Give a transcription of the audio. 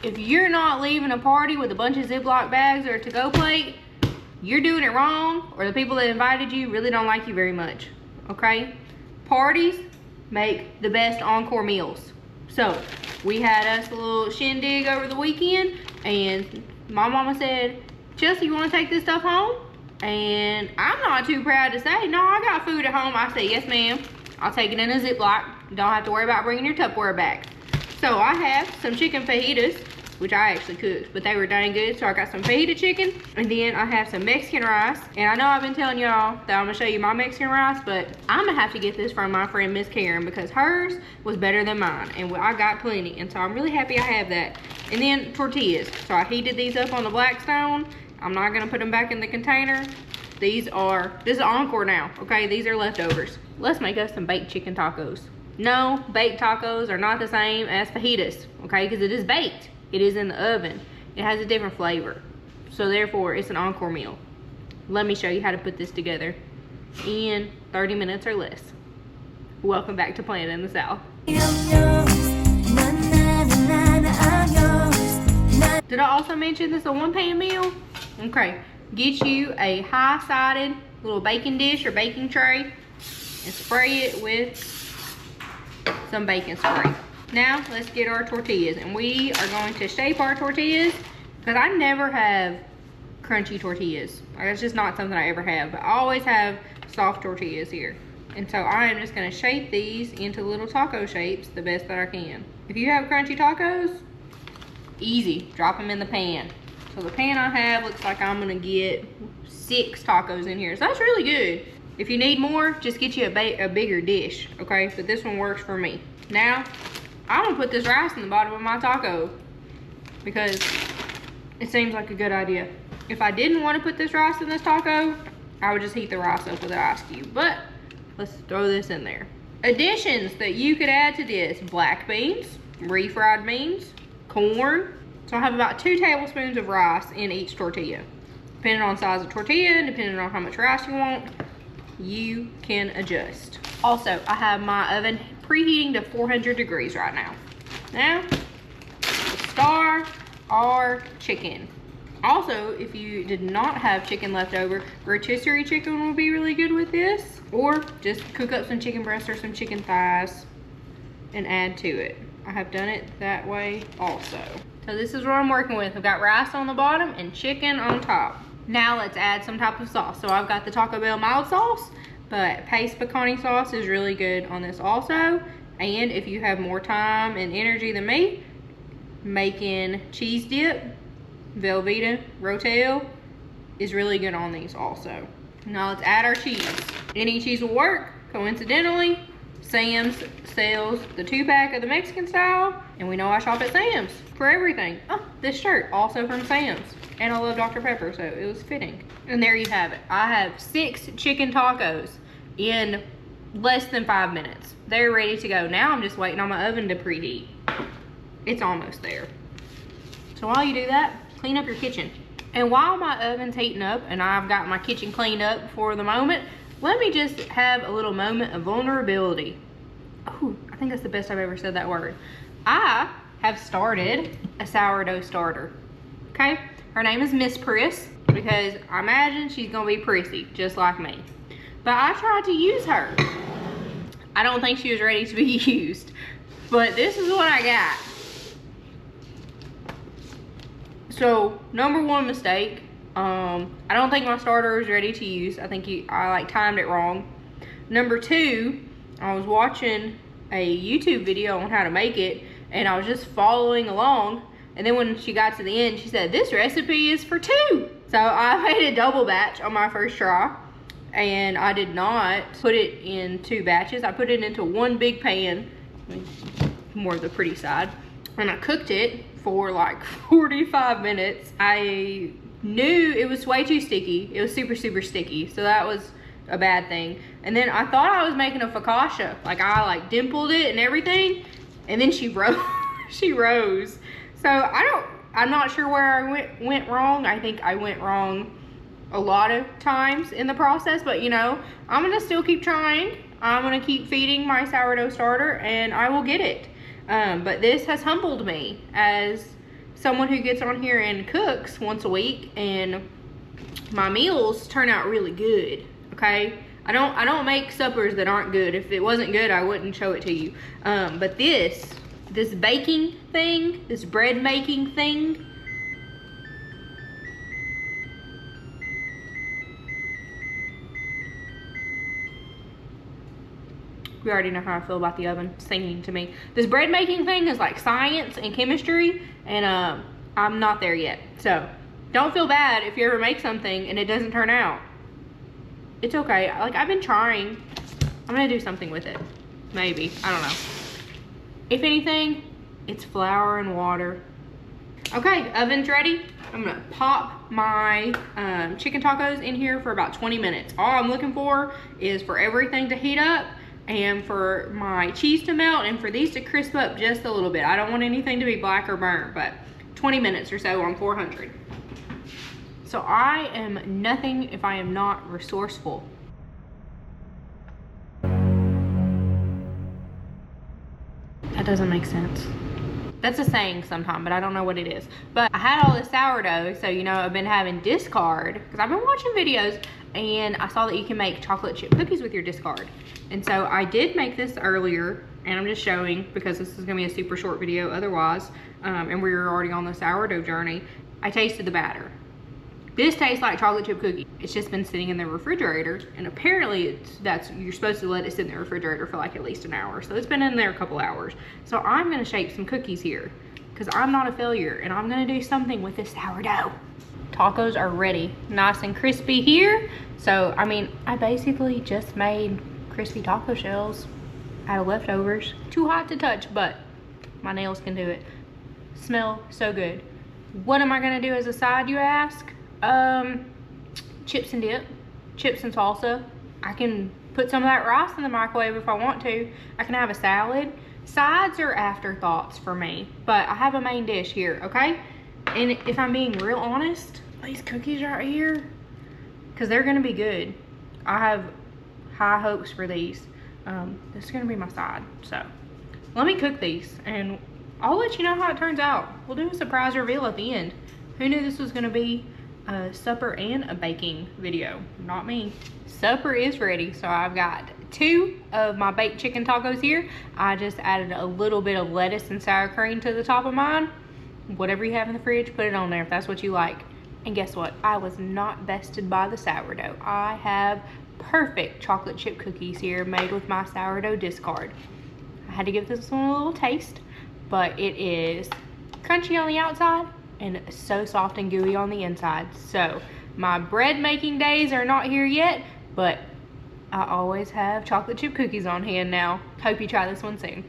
if you're not leaving a party with a bunch of Ziploc bags or a to-go plate, you're doing it wrong, or the people that invited you really don't like you very much, okay? Parties make the best Encore meals. So we had us a little shindig over the weekend, and my mama said, Chelsea, you want to take this stuff home? And I'm not too proud to say, no, I got food at home. I said, yes, ma'am. I'll take it in a Ziploc. Don't have to worry about bringing your Tupperware back. So I have some chicken fajitas, which I actually cooked, but they were dang good. So I got some fajita chicken, and then I have some Mexican rice. And I know I've been telling y'all that I'm gonna show you my Mexican rice, but I'm gonna have to get this from my friend Miss Karen, because hers was better than mine, and I got plenty. And so I'm really happy I have that. And then tortillas. So I heated these up on the Blackstone. I'm not gonna put them back in the container. This is Encore now, okay? These are leftovers. Let's make us some baked chicken tacos. No, baked tacos are not the same as fajitas, okay? Because it is baked. It is in the oven. It has a different flavor. So therefore, it's an Encore meal. Let me show you how to put this together in 30 minutes or less. Welcome back to Playing in the South. Did I also mention this is a one-pan meal? Okay, get you a high-sided little baking dish or baking tray and spray it with some baking spray. Now, let's get our tortillas, and we are going to shape our tortillas, because I never have crunchy tortillas. Like, it's just not something I ever have, but I always have soft tortillas here. And so I am just gonna shape these into little taco shapes the best that I can. If you have crunchy tacos, easy, drop them in the pan. So the pan I have looks like I'm gonna get 6 tacos in here. So that's really good. If you need more, just get you a bigger dish, okay? But this one works for me. Now, I'm gonna put this rice in the bottom of my taco because it seems like a good idea. If I didn't want to put this rice in this taco, I would just heat the rice up with an ice cube. But let's throw this in there. Additions that you could add to this: black beans, refried beans, corn. So I have about 2 tablespoons of rice in each tortilla. Depending on the size of tortilla, depending on how much rice you want, you can adjust. Also, I have my oven preheating to 400 degrees right now. Now, let's start our chicken. Also, if you did not have chicken left over, rotisserie chicken will be really good with this. Or just cook up some chicken breasts or some chicken thighs and add to it. I have done it that way also. So this is what I'm working with. I've got rice on the bottom and chicken on top. Now let's add some type of sauce. So I've got the Taco Bell mild sauce, but paste pecani sauce is really good on this also. And if you have more time and energy than me, making cheese dip, Velveeta, Rotel is really good on these also. Now let's add our cheese. Any cheese will work. Coincidentally, Sam's sells the 2-pack of the Mexican style, and we know I shop at Sam's for everything. Oh, this shirt also from Sam's. And I love Dr. Pepper, so it was fitting. And there you have it. I have 6 chicken tacos in less than 5 minutes. They're ready to go. Now I'm just waiting on my oven to preheat. It's almost there. So while you do that, clean up your kitchen. And while my oven's heating up and I've got my kitchen cleaned up for the moment, let me just have a little moment of vulnerability. Oh, I think that's the best I've ever said that word. I have started a sourdough starter, okay? Her name is Miss Priss, because I imagine she's gonna be prissy, just like me. But I tried to use her. I don't think she was ready to be used, but this is what I got. So, number 1 mistake, I don't think my starter is ready to use. I think I like timed it wrong. Number 2, I was watching a YouTube video on how to make it, and I was just following along, and then when she got to the end, she said, this recipe is for 2. So I made a double batch on my first try, and I did not put it in 2 batches. I put it into 1 big pan, more of the pretty side, and I cooked it for like 45 minutes. I knew it was way too sticky. It was super, super sticky. So that was a bad thing. And then I thought I was making a focaccia. Like I like dimpled it and everything. And then she rose. She rose. So I'm not sure where I went wrong. I think I went wrong a lot of times in the process. But you know, I'm gonna still keep trying. I'm gonna keep feeding my sourdough starter and I will get it. But this has humbled me as someone who gets on here and cooks once a week, and my meals turn out really good, okay? I don't make suppers that aren't good. If it wasn't good, I wouldn't show it to you. But this baking thing, this bread making thing, we already know how I feel about the oven singing to me. This bread making thing is like science and chemistry, and I'm not there yet. So don't feel bad if you ever make something and it doesn't turn out. It's okay. Like, I've been trying. I'm gonna do something with it. Maybe, I don't know. If anything, it's flour and water. Okay, oven's ready. I'm gonna pop my chicken tacos in here for about 20 minutes. All I'm looking for is for everything to heat up and for my cheese to melt and for these to crisp up just a little bit. I don't want anything to be black or burnt, but 20 minutes or so on 400. So I am nothing if I am not resourceful. That doesn't make sense. That's a saying sometime, but I don't know what it is. But I had all this sourdough, so you know, I've been having discard, because I've been watching videos, and I saw that you can make chocolate chip cookies with your discard. And so I did make this earlier, and I'm just showing, because this is gonna be a super short video otherwise, and we were already on the sourdough journey. I tasted the batter. This tastes like chocolate chip cookie. It's just been sitting in the refrigerator, and apparently you're supposed to let it sit in the refrigerator for like at least an hour. So it's been in there a couple hours. So I'm gonna shape some cookies here, because I'm not a failure, and I'm gonna do something with this sourdough. Tacos are ready, nice and crispy here. So, I mean, I basically just made crispy taco shells out of leftovers. Too hot to touch, but my nails can do it. Smell so good. What am I gonna do as a side, you ask? Chips and dip, chips and salsa. I can put some of that rice in the microwave if I want to. I can have a salad. Sides are afterthoughts for me, but I have a main dish here, okay? And if I'm being real honest, these cookies right here, because they're gonna be good. I have high hopes for these. This is gonna be my side. So let me cook these and I'll let you know how it turns out. We'll do a surprise reveal at the end. Who knew this was gonna be a supper and a baking video? Not me. Supper is ready. So I've got 2 of my baked chicken tacos here. I just added a little bit of lettuce and sour cream to the top of mine. Whatever you have in the fridge, put it on there if that's what you like. And guess what? I was not bested by the sourdough. I have perfect chocolate chip cookies here made with my sourdough discard. I had to give this one a little taste, but it is crunchy on the outside and so soft and gooey on the inside. So my bread making days are not here yet, but I always have chocolate chip cookies on hand now. Hope you try this one soon.